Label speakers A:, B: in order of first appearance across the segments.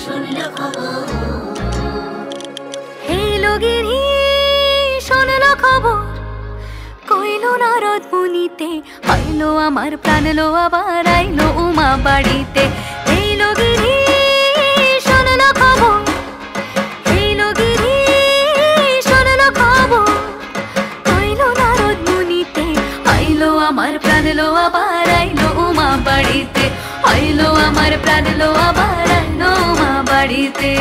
A: শুনলো খবর,
B: হে লোগিরি শুনলো খবর, কইলো নারদ মুনিতে, আইলো আমার প্রাণ লো আবার আইলো উমা বাড়িতে। এই লোগিরি শুনলো খবর, এই লোগিরি শুনলো খবর, কইলো নারদ মুনিতে, আইলো আমার প্রাণ লো আবার আইলো উমা বাড়িতে, আইলো আমার প্রাণ লো আবার আইলো উমা বাড়িতে।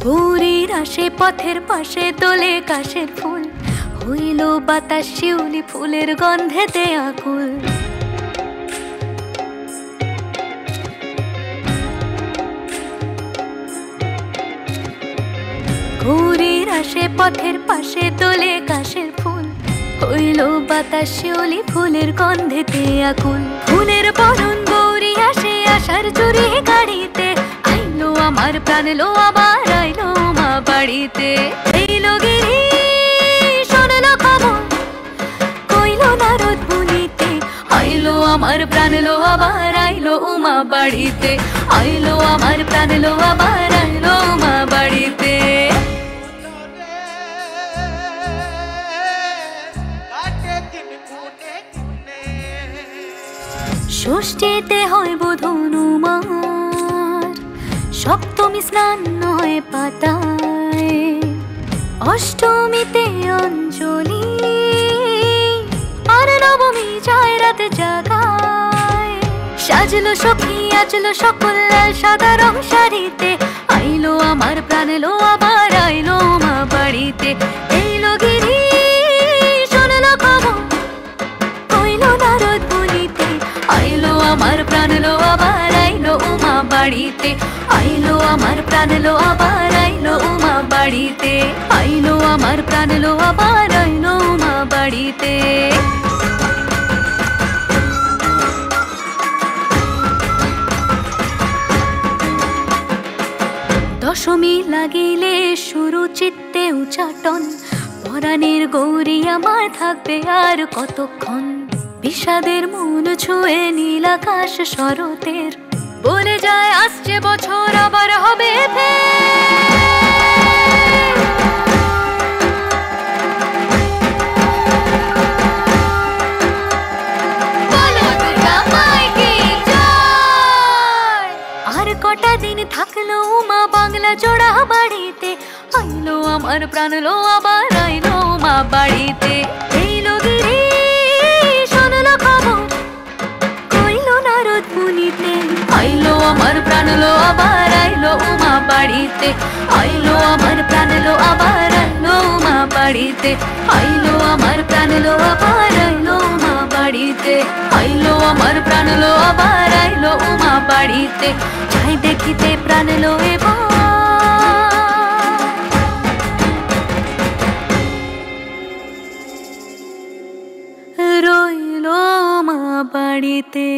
B: ভোরের আসে পথের পাশে তোলে কাশের ফুল, হইল বাতাস শিউলি ফুলের গন্ধেতে আকুল। ভোরের আসে পথের পাশে তোলে কাশের ফুল, হইল বাতাস শিউলি ফুলের গন্ধেতে আকুল। ফুলের বরণ গৌরী আসে আশার চুরি গাড়িতে, আইলো আমার প্রাণ লো আবার আইলো মা বাড়িতে। এই লোগিরি শুনলো খবর, কইলো নারদ মুনিতে, আইলো আমার প্রাণ লো আবার আইলো উমা বাড়িতে, আইলো আমার প্রাণ লো আবার আইলো উমা বাড়িতে। ষষ্ঠীতে হয় বোধনুমার, সপ্তমী স্নান নয় পাতায়, অষ্টমীতে অঞ্জলি, আর নবমী যায় রাতে জাগায়। সাজলো সখী আজলো সকল লাল সাদা রং শাড়িতে, আইলো আমার প্রাণ লো আবার আইলো মা বাড়িতে। এই লোগিরি শুনলো খবর, কইলো নারদ মুনিতে, আইলো আমার প্রাণ লো আবার আইলো উমা বাড়িতে, আইলো আমার প্রাণ লো আবার আইলো উমা বাড়িতে, আইলো আমার প্রাণ লো আবার আইলো উমা বাড়িতে। দশমী লাগিলে শুরু চিত্তে উচাটন, পরাণের গৌরী আমার থাকবে আর কতক্ষণ। বিষাদের মন ছুঁয়ে নীল আকাশ শরতের, বলে যায় আসছে বছর আবার হবে ফের। বলো দুর্গা মাইকে জয়। আর কটা দিন থাকলো উমা বাংলা জোড়া বাড়িতে, আইলো আমার প্রাণ লো আবার আইলো মা বাড়িতে। এই লোগিরি শুনলো খবর, কইলো নারদ মুনিতে, আইলো আমার প্রাণ লো আবার আইলো উমা বাড়িতে, আইলো আমার প্রাণ লো আবার আইলো উমা বাড়িতে, আইলো আমার প্রাণ লো আবার আইলো উমা বাড়িতে, আইলো আমার প্রাণ লো আবার আইলো উমা বাড়িতে। যাই দেখিতে প্রাণ লো এবার রইলো মা বাড়িতে।